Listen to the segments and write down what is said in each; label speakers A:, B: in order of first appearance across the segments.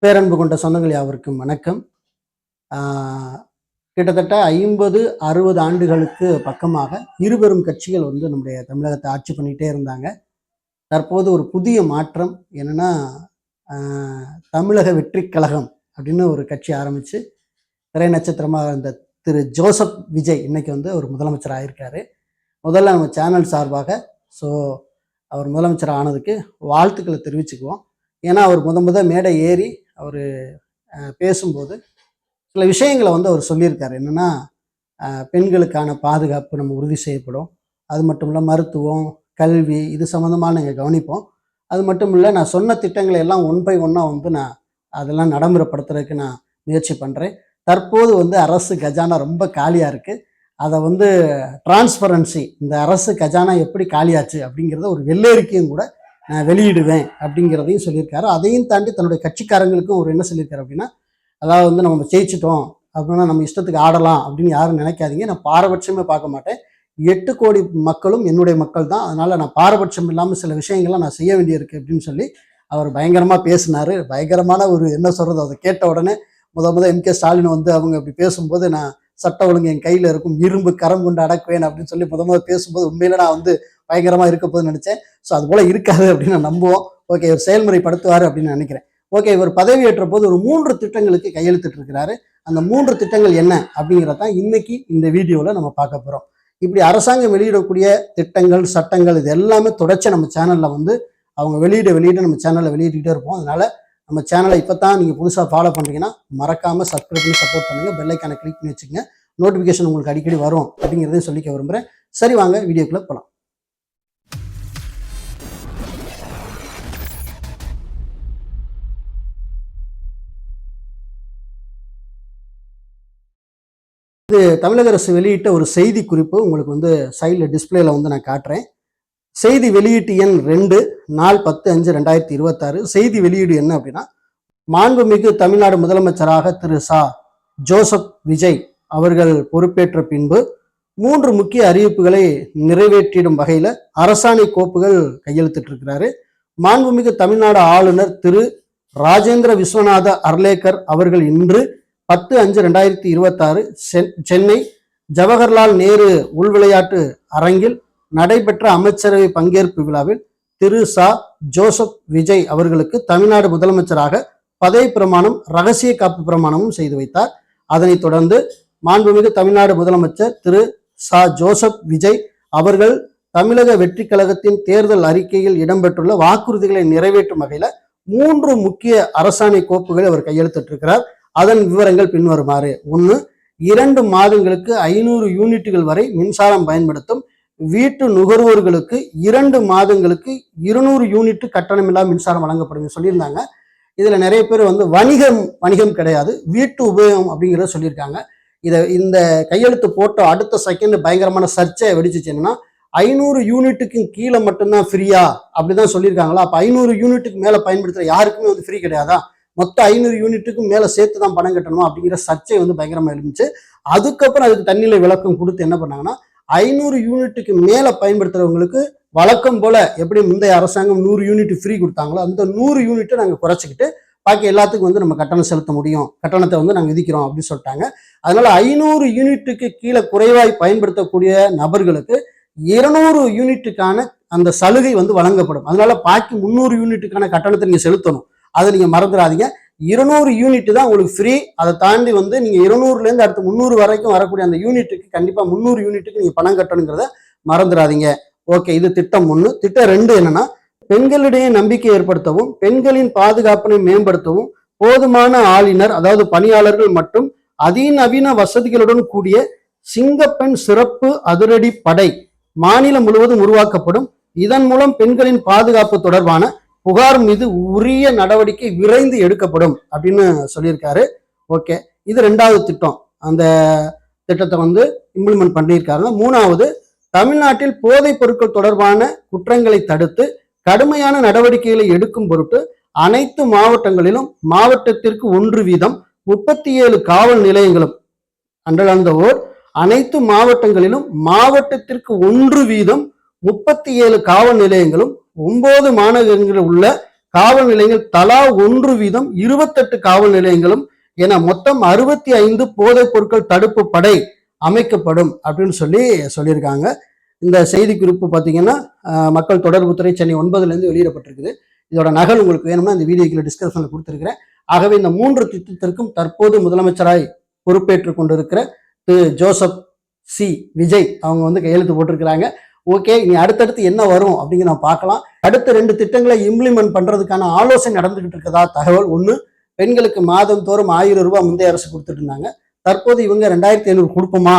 A: பேரன்பு கொண்ட சொந்தங்கள் யாவருக்கும் வணக்கம். கிட்டத்தட்ட 50-60 ஆண்டுகளுக்கு பக்கமாக இருபெரும் கட்சிகள் நம்முடைய தமிழகத்தை ஆட்சி பண்ணிகிட்டே இருந்தாங்க. தற்போது ஒரு புதிய மாற்றம் என்னென்னா, தமிழக வெற்றி கழகம் அப்படின்னு ஒரு கட்சி ஆரம்பித்து திரை நட்சத்திரமாக இருந்த திரு ஜோசப் விஜய் இன்னைக்கு ஒரு முதலமைச்சர் ஆகியிருக்காரு. முதல்ல நம்ம சேனல் சார்பாக அவர் முதலமைச்சர் ஆனதுக்கு வாழ்த்துக்களை தெரிவிச்சுக்குவோம். ஏன்னா அவர் முத மேடை ஏறி அவர் பேசும்போது சில விஷயங்களை அவர் சொல்லியிருக்காரு. என்னென்னா, பெண்களுக்கான பாதுகாப்பு நம்ம உறுதி செய்யப்படும், அது மட்டும் இல்லை மருத்துவம், கல்வி, இது சம்மந்தமாக நாங்கள் கவனிப்போம். அது மட்டும் இல்லை, நான் சொன்ன திட்டங்களை எல்லாம் ஒன் பை ஒன்னாக நான் அதெல்லாம் நடைமுறைப்படுத்துறதுக்கு நான் முயற்சி பண்ணுறேன். தற்போது அரசு கஜானா ரொம்ப காலியாக இருக்குது. அதை டிரான்ஸ்பரன்சி, இந்த அரசு கஜானா எப்படி காலியாச்சு அப்படிங்கிறத ஒரு வெள்ளரிக்கையும் கூட நான் வெளியிடுவேன் அப்படிங்கிறதையும் சொல்லியிருக்காரு. அதையும் தாண்டி தன்னுடைய கட்சிக்காரங்களுக்கும் ஒரு என்ன சொல்லியிருக்காரு அப்படின்னா, அதாவது நம்ம ஜெயிச்சிட்டோம் அப்படின்னா நம்ம இஷ்டத்துக்கு ஆடலாம் அப்படின்னு யாரும் நினைக்காதீங்க. நான் பாரபட்சமே பார்க்க மாட்டேன். 8 கோடி மக்களும் என்னுடைய மக்கள் தான். அதனால் நான் பாரபட்சம் இல்லாமல் சில விஷயங்கள்லாம் நான் செய்ய வேண்டியிருக்கு அப்படின்னு சொல்லி அவர் பயங்கரமாக பேசினார். பயங்கரமான ஒரு என்ன சொல்கிறது, அதை கேட்ட உடனே முத MK ஸ்டாலின் அவங்க அப்படி பேசும்போது, நான் சட்ட ஒழுங்கு என் கையில் இருக்கும், இரும்பு கரம் கொண்டு அடக்குவேன் அப்படின்னு சொல்லி முத பேசும்போது உண்மையில நான் பயங்கரமாக இருக்க போதுன்னு நினச்சேன். ஸோ அது போல் இருக்காது அப்படின்னு நான் நம்புவோம். ஓகே, இவர் செயல்முறைப்படுத்துவார் அப்படின்னு நினைக்கிறேன். ஓகே, இவர் பதவியேற்ற போது ஒரு 3 திட்டங்களுக்கு கையெழுத்திட்டு இருக்கிறாரு. அந்த 3 திட்டங்கள் என்ன அப்படிங்கிறதான் இன்னைக்கு இந்த வீடியோவில் நம்ம பார்க்க போகிறோம். இப்படி அரசாங்கம் வெளியிடக்கூடிய திட்டங்கள், சட்டங்கள், இது எல்லாமே தொடர்ச்சி நம்ம சேனலில் அவங்க வெளியிட நம்ம சேனலில் வெளியிட்டுக்கிட்டே இருப்போம். அதனால நம்ம சேனலை இப்போ தான் நீங்கள் புதுசாக ஃபாலோ பண்ணுறீங்கன்னா மறக்காமல் சப்ஸ்கிரைப் பண்ணி சப்போர்ட் பண்ணுங்கள். பெல் ஐக்கானை கிளிக் பண்ணி வச்சுக்கோங்க. நோட்டிஃபிகேஷன் உங்களுக்கு அடிக்கடி வரும் அப்படிங்கிறதையும் சொல்லிக்க விரும்புகிறேன். சரி, வாங்க வீடியோக்குள்ளே போகலாம். இது தமிழக அரசு வெளியிட்ட ஒரு செய்தி குறிப்பு உங்களுக்கு சைடில் டிஸ்பிளேல நான் காட்டுறேன். செய்தி வெளியீட்டு எண் 2, நாள் 10/5/2026. செய்தி வெளியீடு என்ன அப்படின்னா, மாண்புமிகு தமிழ்நாடு முதலமைச்சராக திரு ஜோசப் விஜய் அவர்கள் பொறுப்பேற்ற பின்பு 3 முக்கிய அறிவிப்புகளை நிறைவேற்றிடும் வகையில் அரசாணை கோப்புகள் கையெழுத்திட்டு இருக்கிறாரு. மாண்புமிகு தமிழ்நாடு ஆளுநர் திரு ராஜேந்திர விஸ்வநாத அர்லேக்கர் அவர்கள் இன்று 10/5/2026 சென்னை ஜவஹர்லால் நேரு உள்விளையாட்டு அரங்கில் நடைபெற்ற அமைச்சரவை பங்கேற்பு விழாவில் திரு ஜோசப் விஜய் அவர்களுக்கு தமிழ்நாடு முதலமைச்சராக பதவி பிரமாணம், ரகசிய காப்பு பிரமாணமும் செய்து வைத்தார். அதனைத் தொடர்ந்து மாண்புமிகு தமிழ்நாடு முதலமைச்சர் திரு ஜோசப் விஜய் அவர்கள் தமிழக வெற்றி கழகத்தின் தேர்தல் அறிக்கையில் இடம்பெற்றுள்ள வாக்குறுதிகளை நிறைவேற்றும் வகையில 3 முக்கிய அரசாணை கோப்புகளை அவர் கையெழுத்திட்டிருக்கிறார். அதன் விவரங்கள் பின்வருமாறு: 1. 2 மாதங்களுக்கு 500 யூனிட்டுகள் வரை மின்சாரம் பயன்படுத்தும் வீட்டு நுகர்வோர்களுக்கு 2 மாதங்களுக்கு 200 யூனிட் கட்டணமில்லா மின்சாரம் வழங்கப்படும் சொல்லியிருந்தாங்க. இதுல நிறைய பேர் வணிகம் கிடையாது, வீட்டு உபயோகம் அப்படிங்கிறத சொல்லியிருக்காங்க. இந்த கையெழுத்து போட்ட அடுத்த செகண்ட் பயங்கரமான சர்ச்சை வெடிச்சிச்சு. என்னன்னா, 500 யூனிட்டுக்கு கீழே மட்டும்தான் ஃப்ரீயா அப்படிதான் சொல்லியிருக்காங்களா? அப்ப 500 யூனிட்டுக்கு மேல பயன்படுத்துற யாருக்குமே ஃப்ரீ கிடையாதா? மொத்தம் 500 யூனிட்டுக்கும் மேல சேர்த்து தான் பணம் கட்டணுமா அப்படிங்கிற சர்ச்சை பயங்கரமா இருந்துச்சு. அதுக்கப்புறம் அதுக்கு தண்ணியில விளக்கம் கொடுத்து என்ன பண்ணாங்கன்னா, 500 யூனிட்டுக்கு மேல பயன்படுத்துறவங்களுக்கு வழக்கம் போல எப்படி முந்தைய அரசாங்கம் 100 யூனிட் ஃப்ரீ கொடுத்தாங்களோ அந்த 100 யூனிட்டை நாங்கள் குறைச்சிக்கிட்டு பாக்கி எல்லாத்துக்கும் நம்ம கட்டணம் செலுத்த முடியும், கட்டணத்தை நாங்கள் விதிக்கிறோம் அப்படின்னு சொல்லிட்டாங்க. அதனால 500 யூனிட்டுக்கு கீழே குறைவாய் பயன்படுத்தக்கூடிய நபர்களுக்கு 200 யூனிட்டுக்கான அந்த சலுகை வழங்கப்படும். அதனால பாக்கி 300 யூனிட்டுக்கான கட்டணத்தை நீங்க செலுத்தணும். அதை நீங்க மறந்துடாதீங்க. 200 யூனிட் தான் உங்களுக்கு ஃப்ரீ. அதை தாண்டி நீங்க 200லேருந்து அடுத்து 300 வரைக்கும் வரக்கூடிய அந்த யூனிட்டுக்கு கண்டிப்பா 300 யூனிட்டுக்கு நீங்க பணம் கட்டணுங்கிறத மறந்துடாதீங்க. ஓகே, இது திட்டம் 1. திட்டம் 2 என்னன்னா, பெண்களிடையே நம்பிக்கை ஏற்படுத்தவும், பெண்களின் பாதுகாப்பினை மேம்படுத்தவும் போதுமான ஆளுநர், அதாவது பணியாளர்கள் மற்றும் அதிநவீன வசதிகளுடன் கூடிய சிங்கப்பெண் சிறப்பு அதிரடி படை மாநிலம் முழுவதும் உருவாக்கப்படும். இதன் மூலம் பெண்களின் பாதுகாப்பு தொடர்பான புகார் மீது உரிய நடவடிக்கை விரைந்து எடுக்கப்படும் அப்படின்னு சொல்லியிருக்காரு. ஓகே, இது 2வது திட்டம். அந்த திட்டத்தை இம்ப்ளிமெண்ட் பண்ணியிருக்காங்க. 3வது, தமிழ்நாட்டில் போதைப் பொருட்கள் தொடர்பான குற்றங்களை தடுத்து கடுமையான நடவடிக்கைகளை எடுக்கும் பொருட்டு அனைத்து மாவட்டங்களிலும் மாவட்டத்திற்கு 1 வீதம் 37 காவல் நிலையங்களும் அனைத்து மாவட்டங்களிலும் மாவட்டத்திற்கு 1 வீதம் 37 காவல் நிலையங்களும் 9 மாநகரங்களில் உள்ள காவல் நிலையங்கள் தலா 1 வீதம் 28 காவல் நிலையங்களும் என மொத்தம் 65 போதைப் பொருட்கள் தடுப்பு படை அமைக்கப்படும் அப்படின்னு சொல்லியிருக்காங்க. இந்த செய்தி குறிப்பு பார்த்தீங்கன்னா மக்கள் தொடர்புத்துறை சென்னை 9 வெளியிடப்பட்டிருக்குது. இதோட நகல் உங்களுக்கு வேணும்னா இந்த வீடியோக்குள்ள டிஸ்கிரிப்ஷன்ல கொடுத்துருக்கிறேன். ஆகவே இந்த 3 திட்டத்திற்கும் தற்போது முதலமைச்சராய் பொறுப்பேற்றுக் கொண்டிருக்கிற திரு ஜோசப் சி விஜய் அவங்க கையெழுத்து போட்டிருக்கிறாங்க. ஓகே, இனி அடுத்தடுத்து என்ன வரும் அப்படிங்கிற நம்ம பார்க்கலாம். அடுத்த 2 திட்டங்களை இம்ப்ளிமெண்ட் பண்றதுக்கான ஆலோசனை நடந்துகிட்டு இருக்கதா தகவல். ஒன்று, பெண்களுக்கு மாதம் தோறும் 1000 ரூபாய் முந்தைய அரசு கொடுத்துட்டு இருந்தாங்க. தற்போது இவங்க 2500 கொடுப்போமா,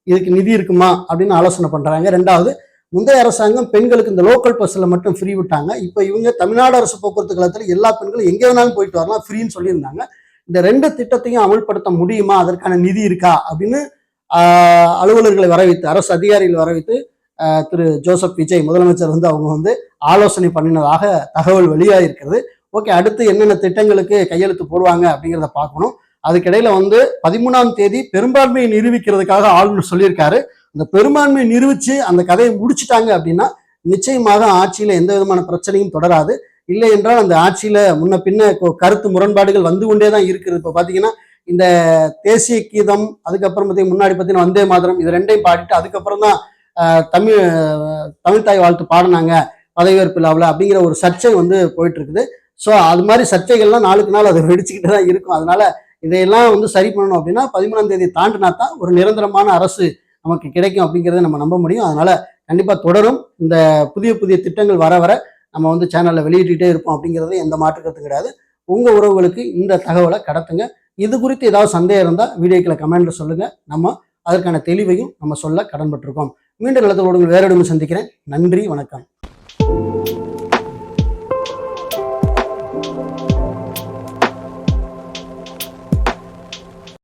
A: இதுக்கு நிதி இருக்குமா அப்படின்னு ஆலோசனை பண்றாங்க. 2வது, முந்தைய அரசாங்கம் பெண்களுக்கு இந்த லோக்கல் பஸ்ல மட்டும் ஃப்ரீ விட்டாங்க. இப்போ இவங்க தமிழ்நாடு அரசு போக்குவரத்து கழகத்தில் எல்லா பெண்களும் எங்கே வேணாலும் போயிட்டு வரலாம் ஃப்ரீன்னு சொல்லியிருந்தாங்க. இந்த 2 திட்டத்தையும் அமல்படுத்த முடியுமா, அதற்கான நிதி இருக்கா அப்படின்னு அலுவலர்களை வரவைத்து, அரசு அதிகாரிகள் வரவைத்து திரு ஜோசப் விஜய் முதலமைச்சர் அவங்க ஆலோசனை பண்ணினதாக தகவல் வெளியாகிருக்கிறது. ஓகே, அடுத்து என்னென்ன திட்டங்களுக்கு கையெழுத்து போடுவாங்க அப்படிங்கிறத பார்க்கணும். அதுக்கிடையில 13ஆம் தேதி பெரும்பான்மையை நிரூபிக்கிறதுக்காக ஆளுநர் சொல்லியிருக்காரு. அந்த பெரும்பான்மையை நிரூபிச்சு அந்த கதையை முடிச்சுட்டாங்க அப்படின்னா நிச்சயமாக ஆட்சியில எந்த விதமான பிரச்சனையும் தொடராது. இல்லை என்றால் அந்த ஆட்சியில முன்ன பின்ன கருத்து முரண்பாடுகள் வந்து கொண்டே தான் இருக்குது. இப்போ பாத்தீங்கன்னா இந்த தேசிய கீதம், அதுக்கப்புறம் பார்த்தீங்கன்னா முன்னாடி பார்த்தீங்கன்னா வந்தே மாதரம், இது 2ஐயும் பாடிட்டு அதுக்கப்புறம் தான் தமிழ் தாய் வாழ்த்து பாடினாங்க பதவியேற்பு விழாவில் அப்படிங்கிற ஒரு சர்ச்சை போயிட்டு இருக்குது. ஸோ அது மாதிரி சர்ச்சைகள்லாம் நாளுக்கு நாள் அதை வெடிச்சுக்கிட்டு தான் இருக்கும். அதனால இதையெல்லாம் சரி பண்ணணும் அப்படின்னா 13ஆம் தேதி தாண்டினா தான் ஒரு நிரந்தரமான அரசு நமக்கு கிடைக்கும் அப்படிங்கிறத நம்ம நம்ப முடியும். அதனால கண்டிப்பா தொடரும். இந்த புதிய புதிய திட்டங்கள் வர வர நம்ம சேனல்ல வெளியிட்டுட்டே இருப்போம் அப்படிங்கிறது எந்த மாற்று கருத்தும் கிடையாது. உங்க உறவுகளுக்கு இந்த தகவலை கடத்துங்க. இது குறித்து ஏதாவது சந்தேகம் இருந்தால் வீடியோக்களை கமெண்ட்ல சொல்லுங்க. நம்ம அதற்கான தெளிவையும் நம்ம சொல்ல கடன்பட்டிருக்கோம். மீண்டும் நிலத்தோடு வேற சந்திக்கிறேன். நன்றி, வணக்கம்.